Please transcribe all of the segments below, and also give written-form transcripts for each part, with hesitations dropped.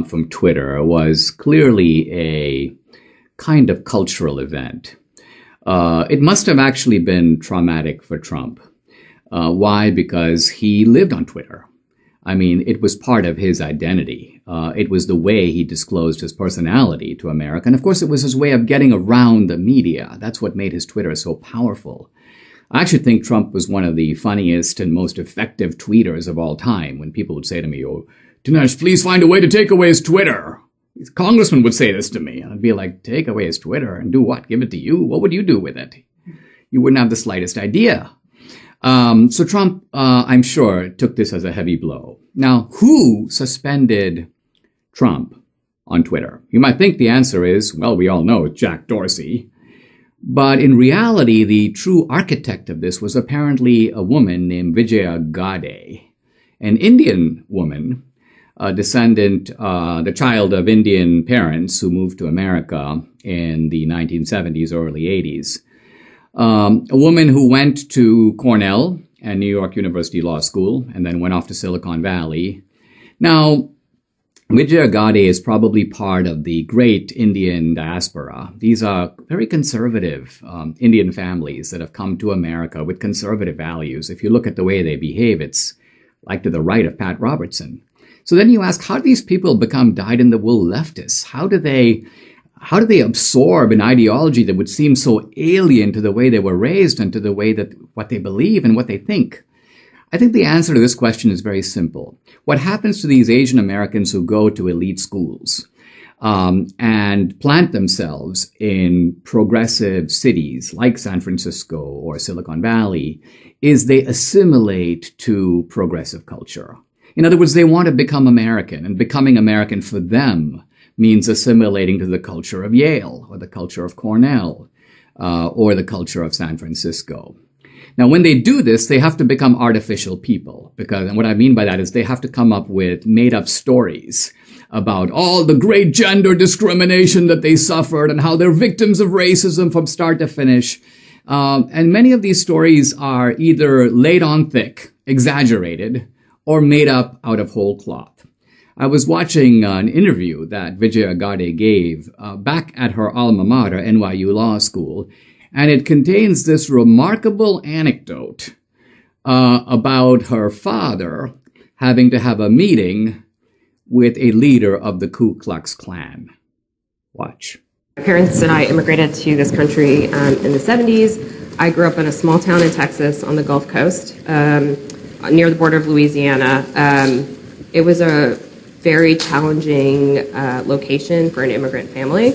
from Twitter was clearly a kind of cultural event. It must have actually been traumatic for Trump. Why? Because he lived on Twitter. I mean, it was part of his identity. It was the way he disclosed his personality to America. And of course, it was his way of getting around the media. That's what made his Twitter so powerful. I actually think Trump was one of the funniest and most effective tweeters of all time. When people would say to me, "Oh, Dinesh, please find a way to take away his Twitter." His congressman would say this to me. And I'd be like, take away his Twitter and do what? Give it to you? What would you do with it? You wouldn't have the slightest idea. So Trump, I'm sure, took this as a heavy blow. Now, who suspended Trump on Twitter? You might think the answer is, well, we all know it's Jack Dorsey. But in reality, the true architect of this was apparently a woman named Vijaya Gadde, an Indian woman, a descendant, the child of Indian parents who moved to America in the 1970s, early 80s. A woman who went to Cornell and New York University Law School and then went off to Silicon Valley. Now, Vijaya Gadde is probably part of the great Indian diaspora. These are very conservative Indian families that have come to America with conservative values. If you look at the way they behave, it's like to the right of Pat Robertson. So then you ask, how do these people become dyed-in-the-wool leftists? How do they absorb an ideology that would seem so alien to the way they were raised and to the way that what they believe and what they think? I think the answer to this question is very simple. What happens to these Asian Americans who go to elite schools and plant themselves in progressive cities like San Francisco or Silicon Valley is they assimilate to progressive culture. In other words, they want to become American, and becoming American for them means assimilating to the culture of Yale or the culture of Cornell or the culture of San Francisco. Now, when they do this, they have to become artificial people, and what I mean by that is they have to come up with made-up stories about all the great gender discrimination that they suffered and how they're victims of racism from start to finish. And many of these stories are either laid on thick, exaggerated, or made up out of whole cloth. I was watching an interview that Vijaya Gadde gave back at her alma mater, NYU Law School, and it contains this remarkable anecdote about her father having to have a meeting with a leader of the Ku-Klux-Klan. Watch. My parents and I immigrated to this country in the 70s. I grew up in a small town in Texas on the Gulf Coast, near the border of Louisiana. It was a very challenging location for an immigrant family.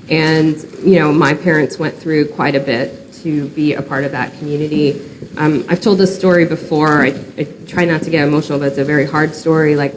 And, you know, my parents went through quite a bit to be a part of that community. I've told this story before. I try not to get emotional, but it's a very hard story. Like,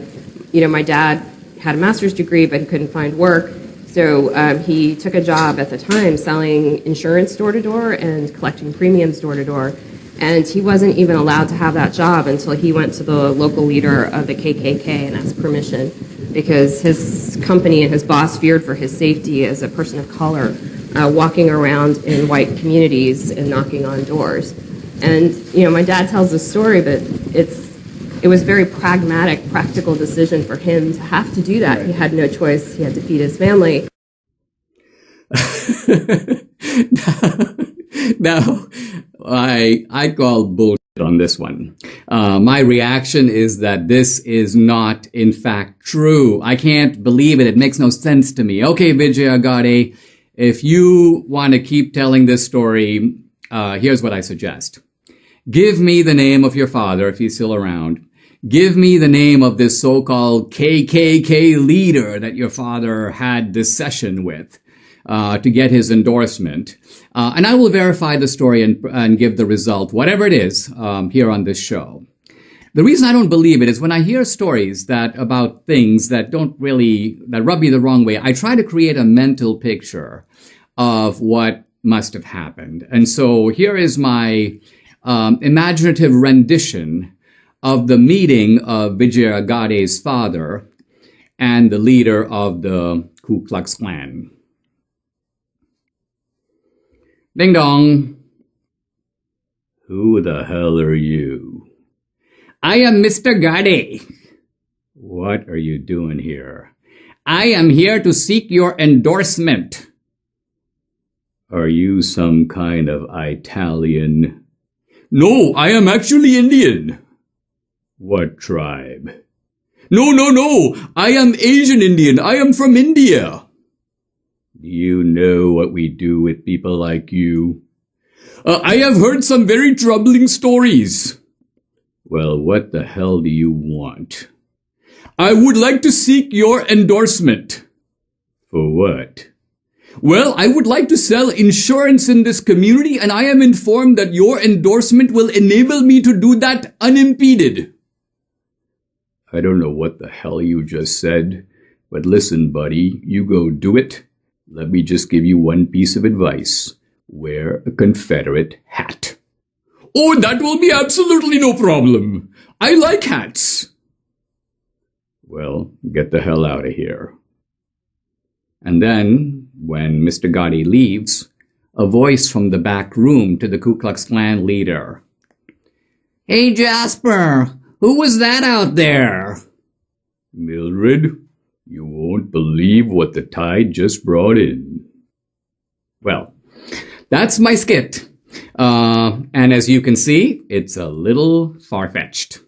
you know, my dad had a master's degree, but he couldn't find work. So he took a job at the time selling insurance door to door and collecting premiums door to door. And he wasn't even allowed to have that job until he went to the local leader of the KKK and asked permission, because his company and his boss feared for his safety as a person of color, walking around in white communities and knocking on doors. And, you know, my dad tells this story, but it was a very pragmatic, practical decision for him to have to do that. He had no choice. He had to feed his family. Now, I call bullshit on this one. My reaction is that this is not, in fact, true. I can't believe it. It makes no sense to me. Okay, Vijaya Gadde, if you want to keep telling this story, here's what I suggest. Give me the name of your father, if he's still around. Give me the name of this so-called KKK leader that your father had this session with to get his endorsement. And I will verify the story and give the result, whatever it is, here on this show. The reason I don't believe it is when I hear stories about things that rub me the wrong way, I try to create a mental picture of what must have happened. And so here is my imaginative rendition of the meeting of Vijaya Gadde's father and the leader of the Ku-Klux-Klan. Ding dong. Who the hell are you? I am Mr. Gadde. What are you doing here? I am here to seek your endorsement. Are you some kind of Italian? No, I am actually Indian. What tribe? No. I am Asian Indian. I am from India. Do you know what we do with people like you? I have heard some very troubling stories. Well, what the hell do you want? I would like to seek your endorsement. For what? Well, I would like to sell insurance in this community, and I am informed that your endorsement will enable me to do that unimpeded. I don't know what the hell you just said, but listen, buddy, you go do it. Let me just give you one piece of advice. Wear a Confederate hat. Oh, that will be absolutely no problem. I like hats. Well, get the hell out of here. And then, when Mr. Gotti leaves, a voice from the back room to the Ku-Klux-Klan leader. Hey, Jasper, who was that out there? Mildred, you won't believe what the tide just brought in. Well, that's my skit. And as you can see, it's a little far-fetched.